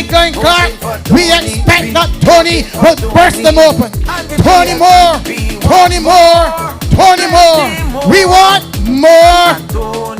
Michael and Clark, we expect that Toni will burst them open. Toni Moore, Toni Moore, Toni Moore. We want more,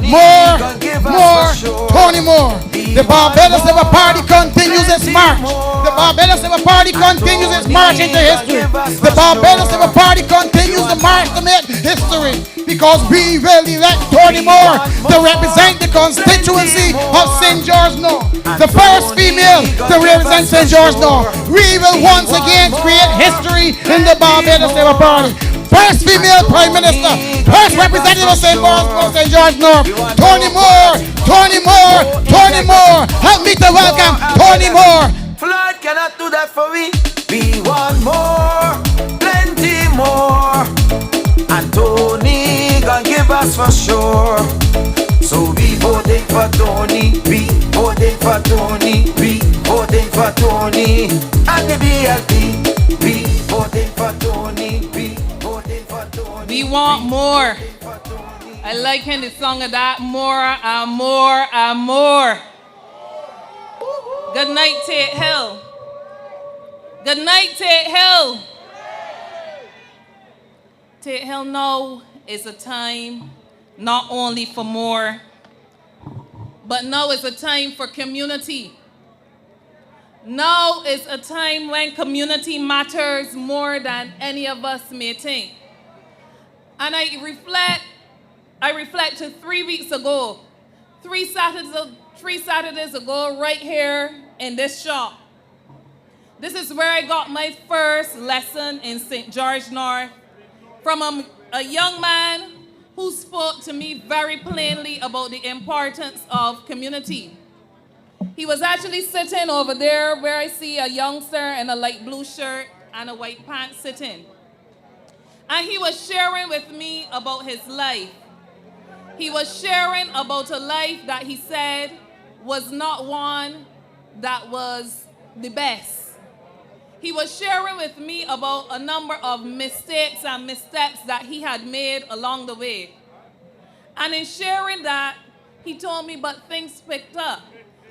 more, more. Toni Moore. The Barbados Labour Party continues its march. The Barbados Labour Party continues its march into history. The Barbados Labour Party continues the march to make history, because we really let Toni Moore to represent the constituency of St. George North. The first female to represent St. George North. We will once again create history in the Barbados Labour Party. First female Prime Minister, first representative of St. George North, Toni Moore, Toni Moore, Toni Moore. Help me to welcome Toni Moore. Flood cannot do that for we. We want more, plenty more. And Toni gonna give us for sure. So we voting for Toni, we voting for Toni, we voting for Toni. And the BLP, we voting for Toni, we voting for Toni. We want more. I like him the song of that. More and more and more. Good night, Tate Hill. Good night, Tate Hill. Tate Hill, now is a time not only for more, but now is a time for community. Now is a time when community matters more than any of us may think. And I reflect to 3 weeks ago, three Saturdays ago, right here in this shop. This is where I got my first lesson in St. George North from a young man who spoke to me very plainly about the importance of community. He was actually sitting over there where I see a youngster in a light blue shirt and a white pants sitting. And he was sharing with me about his life. He was sharing about a life that he said was not one that was the best. He was sharing with me about a number of mistakes and missteps that he had made along the way. And in sharing that, he told me, but things picked up.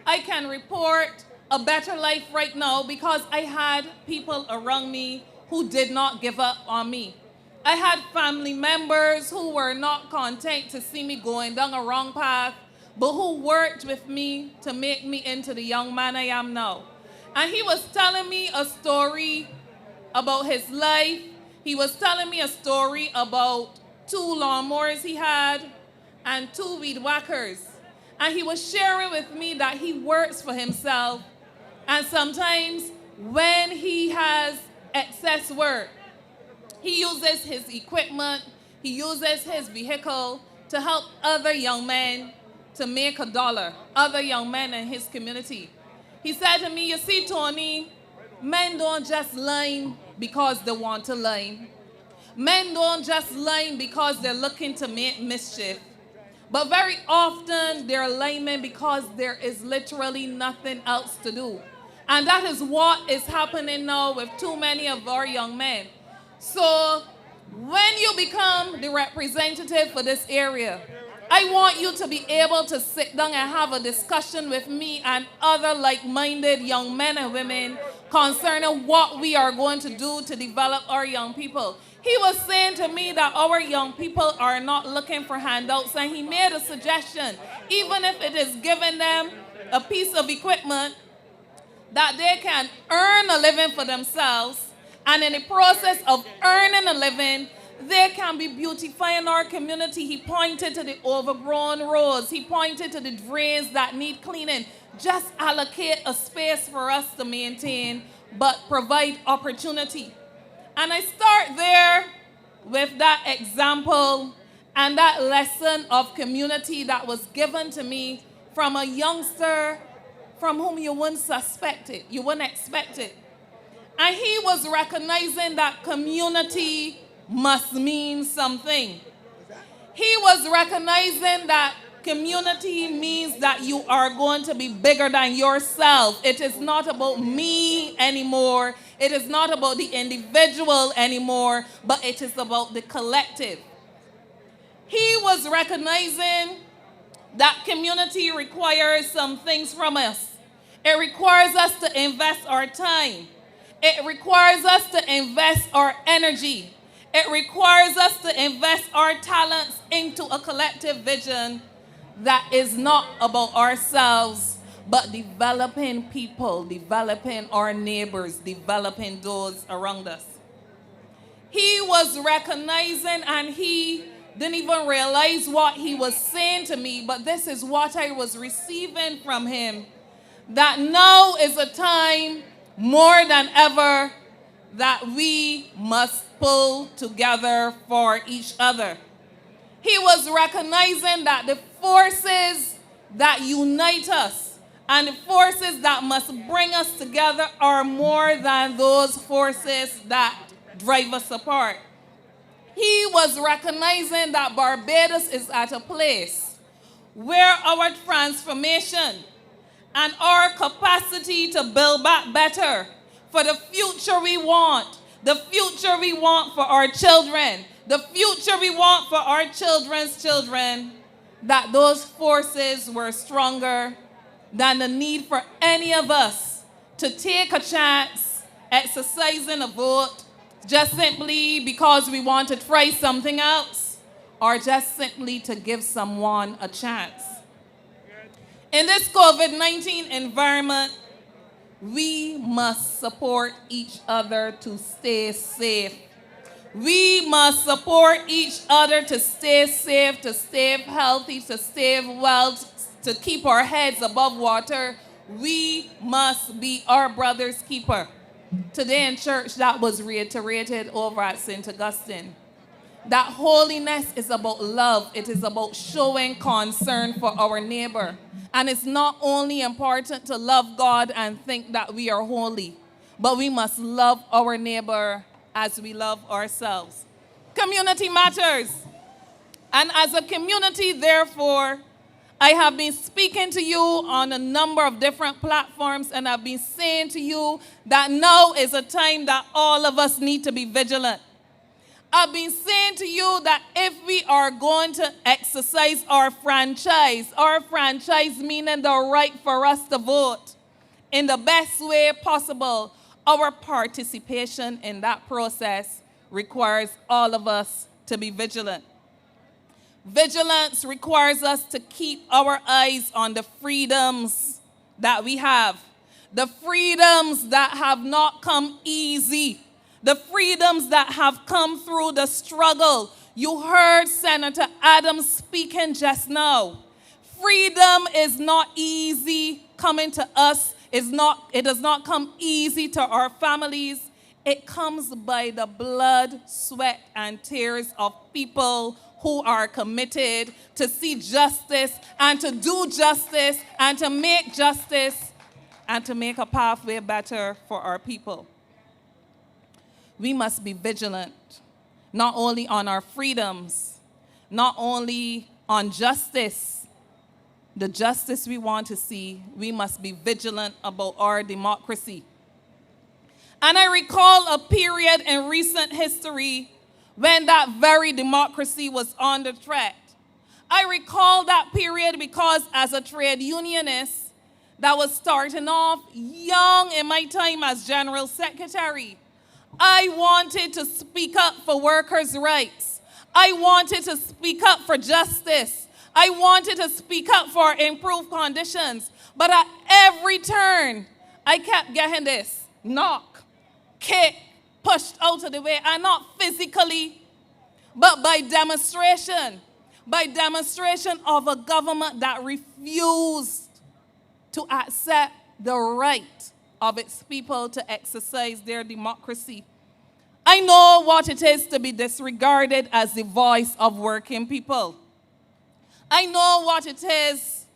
I can report a better life right now because I had people around me who did not give up on me. I had family members who were not content to see me going down a wrong path, but who worked with me to make me into the young man I am now. And he was telling me a story about his life. He was telling me a story about 2 lawnmowers he had and 2 weed whackers. And he was sharing with me that he works for himself. And sometimes when he has excess work, he uses his equipment, he uses his vehicle to help other young men to make $1, other young men in his community. He said to me, you see, Toni, men don't just line because they want to line. Men don't just line because they're looking to make mischief. But very often they're linemen because there is literally nothing else to do. And that is what is happening now with too many of our young men. So when you become the representative for this area, I want you to be able to sit down and have a discussion with me and other like-minded young men and women concerning what we are going to do to develop our young people. He was saying to me that our young people are not looking for handouts, and he made a suggestion, even if it is giving them a piece of equipment that they can earn a living for themselves, and in the process of earning a living, they can be beautifying our community. He pointed to the overgrown roads. He pointed to the drains that need cleaning. Just allocate a space for us to maintain, but provide opportunity. And I start there with that example and that lesson of community that was given to me from a youngster from whom you wouldn't suspect it, you wouldn't expect it. And he was recognizing that community must mean something. He was recognizing that community means that you are going to be bigger than yourself. It is not about me anymore. It is not about the individual anymore, but it is about the collective. He was recognizing that community requires some things from us. It requires us to invest our time. It requires us to invest our energy. It requires us to invest our talents into a collective vision that is not about ourselves, but developing people, developing our neighbors, developing those around us. He was recognizing, and he didn't even realize what he was saying to me, but this is what I was receiving from him, that now is a time more than ever that we must pull together for each other. He was recognizing that the forces that unite us and the forces that must bring us together are more than those forces that drive us apart. He was recognizing that Barbados is at a place where our transformation and our capacity to build back better for the future we want, the future we want for our children, the future we want for our children's children, that those forces were stronger than the need for any of us to take a chance exercising a vote just simply because we want to try something else, or just simply to give someone a chance. In this COVID-19 environment, we must support each other to stay safe. We must support each other to stay safe, to stay healthy, to stay well, to keep our heads above water. We must be our brother's keeper. Today in church, that was reiterated over at St. Augustine. That holiness is about love. It is about showing concern for our neighbor. And it's not only important to love God and think that we are holy, but we must love our neighbor as we love ourselves. Community matters. And as a community, therefore, I have been speaking to you on a number of different platforms, and I've been saying to you that now is a time that all of us need to be vigilant. I've been saying to you that if we are going to exercise our franchise meaning the right for us to vote in the best way possible, our participation in that process requires all of us to be vigilant. Vigilance requires us to keep our eyes on the freedoms that we have, the freedoms that have not come easy, the freedoms that have come through the struggle. You heard Senator Adams speaking just now. Freedom is not easy coming to us. It does not come easy to our families. It comes by the blood, sweat, and tears of people who are committed to see justice and to do justice and to make justice and to make a pathway better for our people. We must be vigilant, not only on our freedoms, not only on justice, the justice we want to see, we must be vigilant about our democracy. And I recall a period in recent history when that very democracy was under threat. I recall that period because as a trade unionist that was starting off young in my time as General Secretary, I wanted to speak up for workers' rights. I wanted to speak up for justice. I wanted to speak up for improved conditions. But at every turn, I kept getting this knock, kick, pushed out of the way, and not physically, but by demonstration of a government that refused to accept the right of its people to exercise their democracy. I know what it is to be disregarded as the voice of working people. I know what it is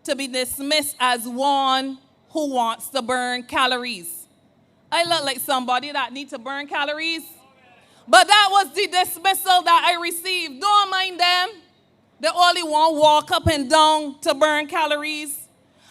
to be dismissed as one who wants to burn calories. I look like somebody that needs to burn calories. But that was the dismissal that I received. Don't mind them. They only want to walk up and down to burn calories.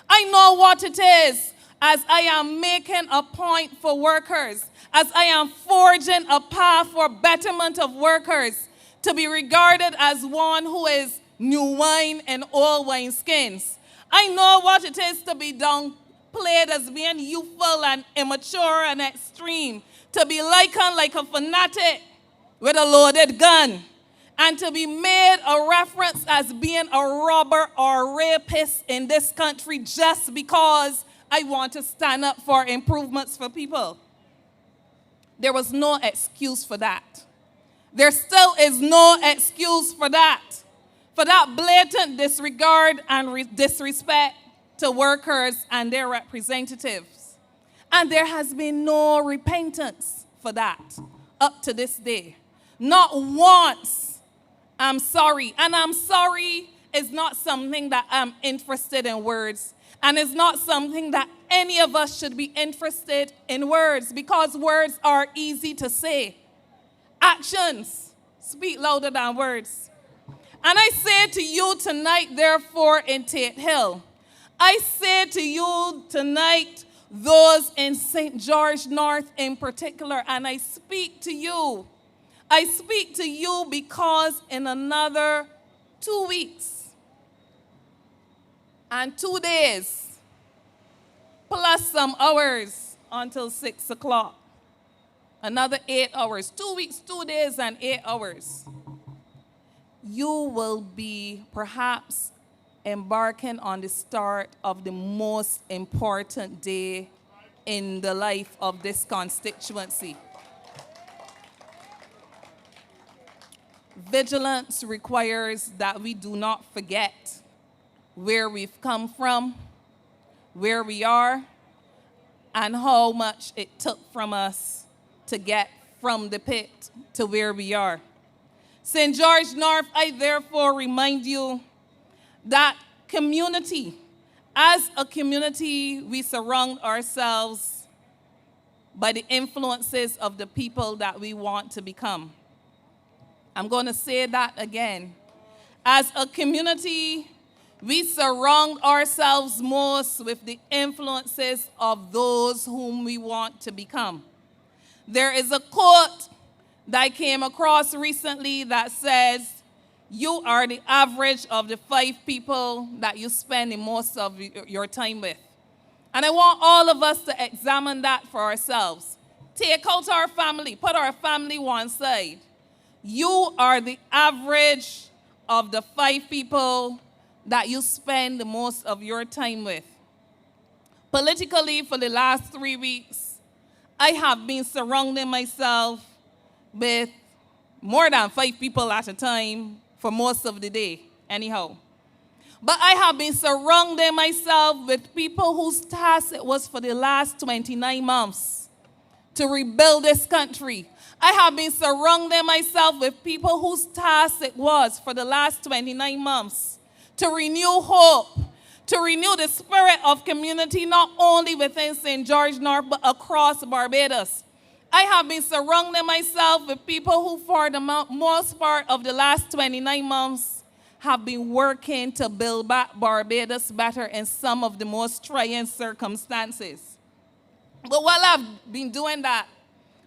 I know what it is as I am making a point for workers, as I am forging a path for betterment of workers, to be regarded as one who is new wine in old wine skins. I know what it is to be down played as being youthful and immature and extreme, to be likened like a fanatic with a loaded gun, and to be made a reference as being a robber or rapist in this country just because I want to stand up for improvements for people. There was no excuse for that. There still is no excuse for that blatant disregard and disrespect to workers and their representatives. And there has been no repentance for that up to this day. Not once. I'm sorry. And I'm sorry is not something that I'm interested in words. And it's not something that any of us should be interested in words, because words are easy to say. Actions speak louder than words. And I say to you tonight, therefore, in Tate Hill, I say to you tonight, those in St. George North in particular, and I speak to you. I speak to you because in another 2 weeks and 2 days, plus some hours until 6 o'clock, another 8 hours, 2 weeks, 2 days, and 8 hours, you will be perhaps embarking on the start of the most important day in the life of this constituency. Vigilance requires that we do not forget where we've come from, where we are, and how much it took from us to get from the pit to where we are. St. George North, I therefore remind you that community, as a community, we surround ourselves by the influences of the people that we want to become. I'm going to say that again. As a community, we surround ourselves most with the influences of those whom we want to become. There is a quote that I came across recently that says, you are the average of the 5 people that you spend the most of your time with. And I want all of us to examine that for ourselves. Take out our family, put our family one side. You are the average of the 5 people that you spend the most of your time with. Politically, for the last 3 weeks, I have been surrounding myself with more than 5 people at a time for most of the day, anyhow. But I have been surrounding myself with people whose task it was for the last 29 months to rebuild this country. I have been surrounding myself with people whose task it was for the last 29 months to renew hope, to renew the spirit of community, not only within St. George North, but across Barbados. I have been surrounding myself with people who, for the most part of the last 29 months, have been working to build back Barbados better in some of the most trying circumstances. But while I've been doing that,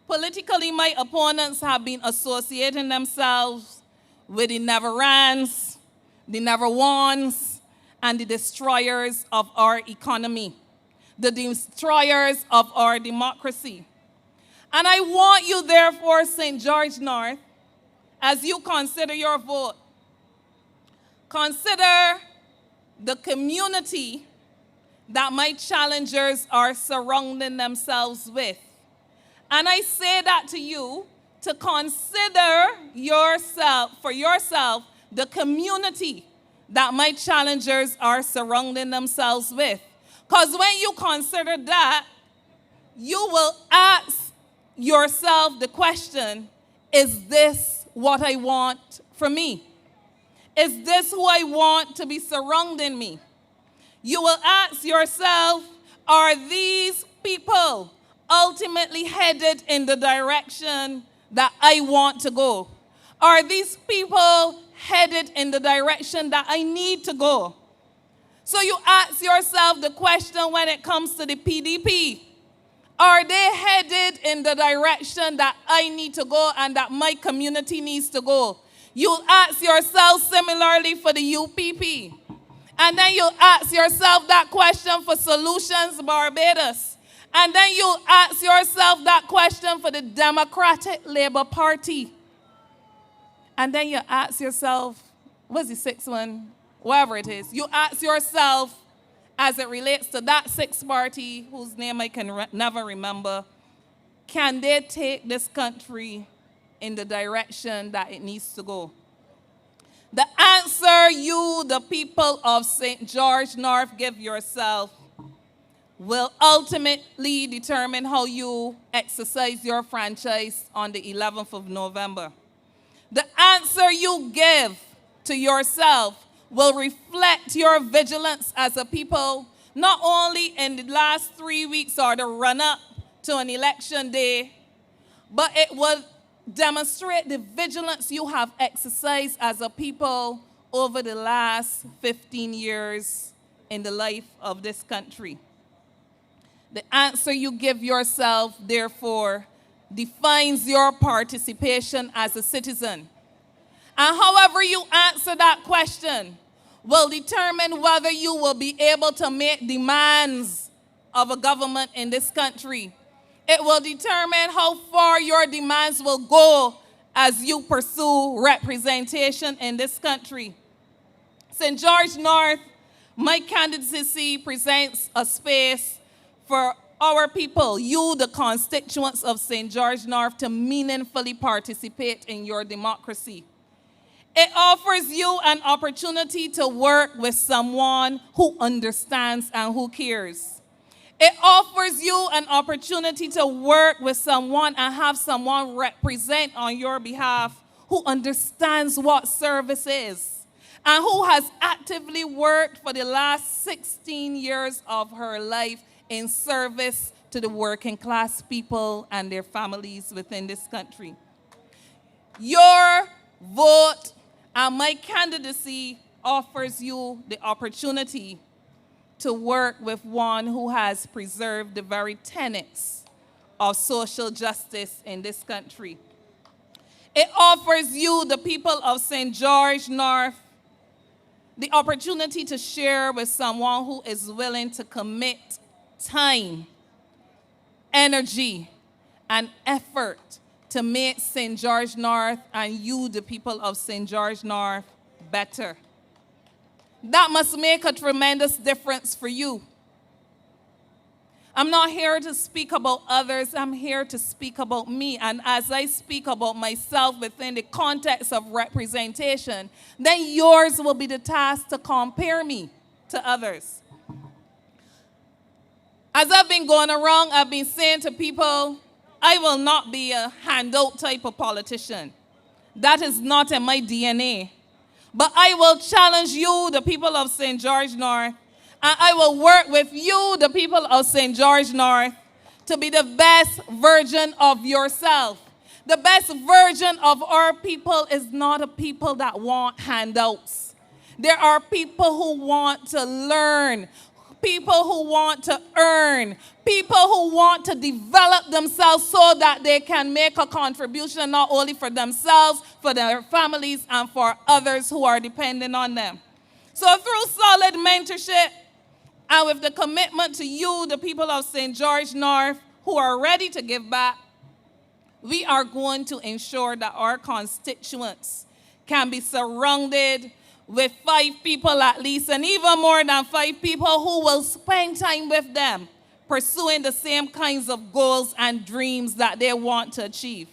politically, my opponents have been associating themselves with the never-rans, the never-wons, and the destroyers of our economy, the destroyers of our democracy. And I want you, therefore, St. George North, as you consider your vote, consider the community that my challengers are surrounding themselves with. And I say that to you to consider for yourself, the community that my challengers are surrounding themselves with. Because when you consider that, you will ask yourself the question, is this what I want for me? Is this who I want to be surrounding me? You will ask yourself, are these people ultimately headed in the direction that I want to go? Are these people headed in the direction that I need to go? So you ask yourself the question when it comes to the PDP. Are they headed in the direction that I need to go and that my community needs to go? You'll ask yourself similarly for the UPP. And then you ask yourself that question for Solutions Barbados. And then you ask yourself that question for the Democratic Labour Party. And then you ask yourself, what's the sixth one? Whatever it is. You ask yourself, as it relates to that sixth party, whose name I can never remember, can they take this country in the direction that it needs to go? The answer you, the people of St. George North, give yourself will ultimately determine how you exercise your franchise on the 11th of November. The answer you give to yourself will reflect your vigilance as a people, not only in the last 3 weeks or the run-up to an election day, but it will demonstrate the vigilance you have exercised as a people over the last 15 years in the life of this country. The answer you give yourself, therefore, defines your participation as a citizen. And however you answer that question will determine whether you will be able to make demands of a government in this country. It will determine how far your demands will go as you pursue representation in this country. St. George North, my candidacy presents a space for our people, you, the constituents of St. George North, to meaningfully participate in your democracy. It offers you an opportunity to work with someone who understands and who cares. It offers you an opportunity to work with someone and have someone represent on your behalf who understands what service is and who has actively worked for the last 16 years of her life in service to the working class people and their families within this country. Your vote and my candidacy offers you the opportunity to work with one who has preserved the very tenets of social justice in this country. It offers you, the people of St. George North, the opportunity to share with someone who is willing to commit time, energy, and effort to make St. George North and you, the people of St. George North, better. That must make a tremendous difference for you. I'm not here to speak about others. I'm here to speak about me. And as I speak about myself within the context of representation, then yours will be the task to compare me to others. As I've been going around, I've been saying to people, I will not be a handout type of politician. That is not in my DNA. But I will challenge you, the people of St. George North, and I will work with you, the people of St. George North, to be the best version of yourself. The best version of our people is not a people that want handouts. There are people who want to learn, people who want to earn, people who want to develop themselves so that they can make a contribution not only for themselves, for their families, and for others who are dependent on them. So through solid mentorship and with the commitment to you, the people of St. George North, who are ready to give back, we are going to ensure that our constituents can be surrounded with 5 people at least, and even more than 5 people who will spend time with them, pursuing the same kinds of goals and dreams that they want to achieve.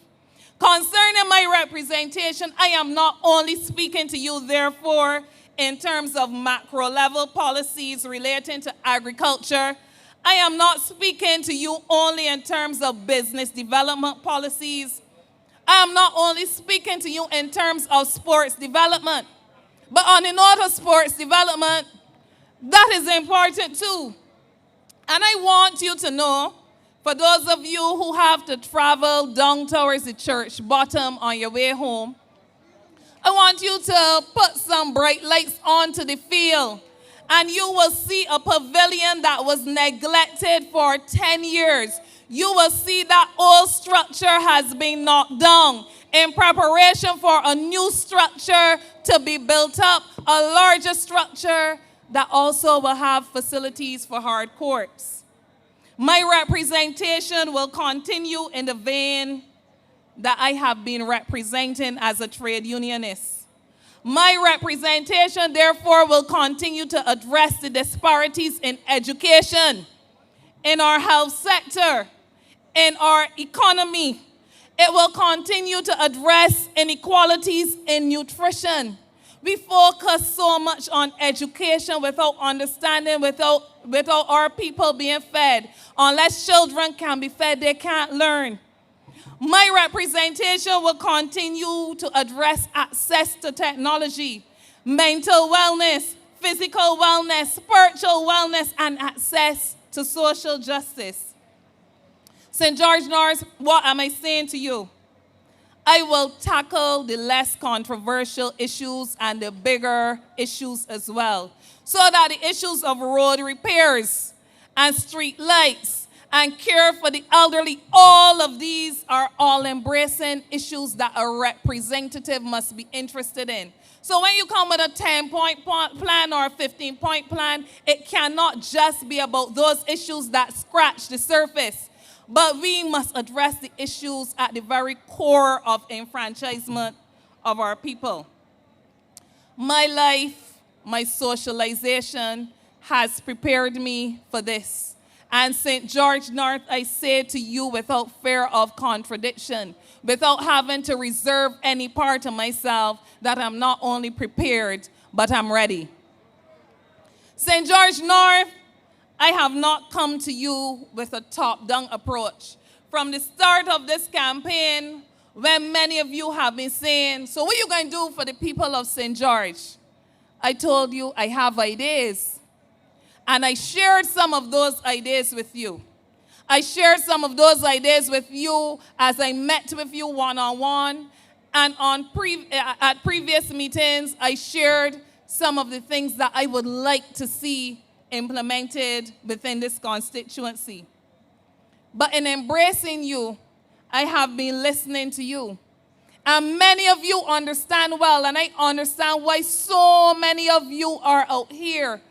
Concerning my representation, I am not only speaking to you, therefore, in terms of macro-level policies relating to agriculture. I am not speaking to you only in terms of business development policies. I am not only speaking to you in terms of sports development. But on the note of sports development, that is important too. And I want you to know, for those of you who have to travel down towards the church bottom on your way home, I want you to put some bright lights onto the field, and you will see a pavilion that was neglected for 10 years. You will see that old structure has been knocked down in preparation for a new structure to be built up, a larger structure that also will have facilities for hard courts. My representation will continue in the vein that I have been representing as a trade unionist. My representation, therefore, will continue to address the disparities in education, in our health sector, in our economy. It will continue to address inequalities in nutrition. We focus so much on education without understanding, without our people being fed. Unless children can be fed, they can't learn. My representation will continue to address access to technology, mental wellness, physical wellness, spiritual wellness, and access to social justice. St. George North, what am I saying to you? I will tackle the less controversial issues and the bigger issues as well, so that the issues of road repairs and street lights and care for the elderly, all of these are all embracing issues that a representative must be interested in. So when you come with a 10-point plan or a 15-point plan, it cannot just be about those issues that scratch the surface. But we must address the issues at the very core of enfranchisement of our people. My life, my socialization has prepared me for this. And St. George North, I say to you without fear of contradiction, without having to reserve any part of myself, that I'm not only prepared, but I'm ready. St. George North, I have not come to you with a top-down approach. From the start of this campaign, when many of you have been saying, so what are you going to do for the people of St. George? I told you I have ideas. And I shared some of those ideas with you. I shared some of those ideas with you as I met with you one-on-one. And at previous meetings, I shared some of the things that I would like to see implemented within this constituency. But in embracing you, I have been listening to you. And many of you understand well, and I understand why so many of you are out here.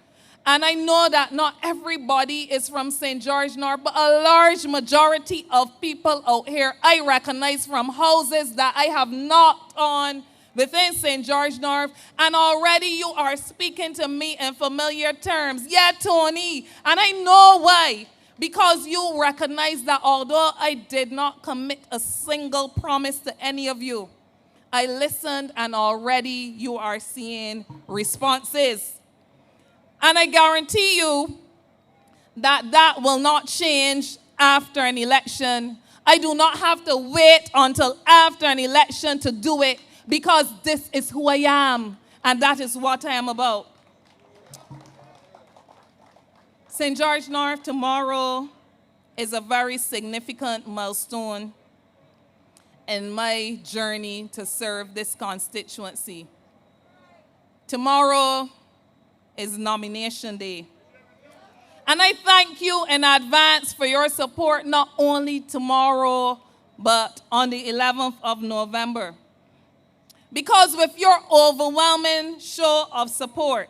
And I know that not everybody is from St. George North, but a large majority of people out here I recognize from houses that I have knocked on within St. George North, and already you are speaking to me in familiar terms. Yeah, Toni, and I know why. Because you recognize that although I did not commit a single promise to any of you, I listened and already you are seeing responses. And I guarantee you that that will not change after an election. I do not have to wait until after an election to do it, because this is who I am, and that is what I am about. St. George North, tomorrow is a very significant milestone in my journey to serve this constituency. Tomorrow is nomination day. And I thank you in advance for your support, not only tomorrow, but on the 11th of November. Because with your overwhelming show of support,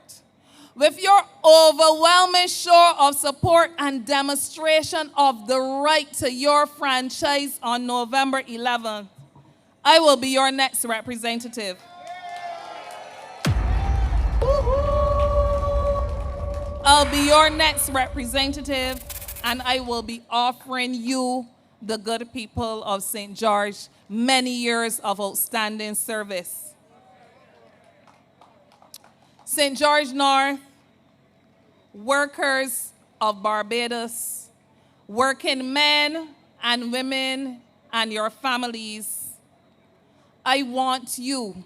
with your overwhelming show of support and demonstration of the right to your franchise on November 11th, I will be your next representative. I'll be your next representative, and I will be offering you, the good people of St. George, many years of outstanding service. St. George North, workers of Barbados, working men and women and your families, I want you,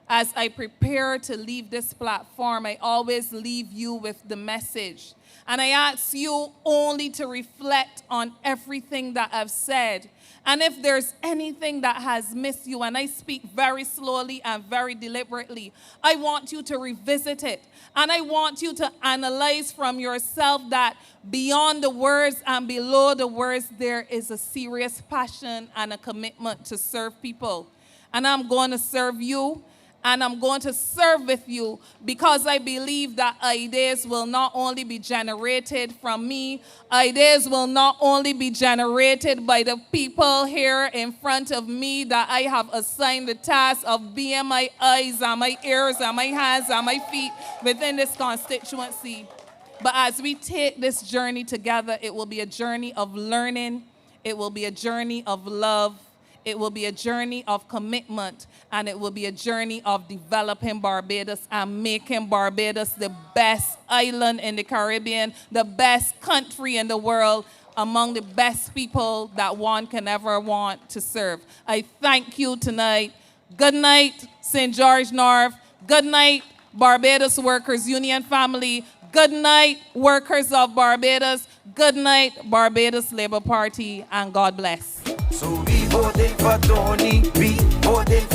as I prepare to leave this platform, I always leave you with the message. And I ask you only to reflect on everything that I've said. And if there's anything that has missed you, and I speak very slowly and very deliberately, I want you to revisit it. And I want you to analyze from yourself that beyond the words and below the words, there is a serious passion and a commitment to serve people. And I'm going to serve you. and I'm going to serve with you because I believe that ideas will not only be generated from me, ideas will not only be generated by the people here in front of me that I have assigned the task of being my eyes and my ears and my hands and my feet within this constituency. But as we take this journey together, it will be a journey of learning, it will be a journey of love, it will be a journey of commitment, and it will be a journey of developing Barbados and making Barbados the best island in the Caribbean, the best country in the world, among the best people that one can ever want to serve. I thank you tonight. Good night, St. George North. Good night, Barbados Workers Union family. Good night, workers of Barbados. Good night, Barbados Labour Party, and God bless. So we voting for Toni, we voting for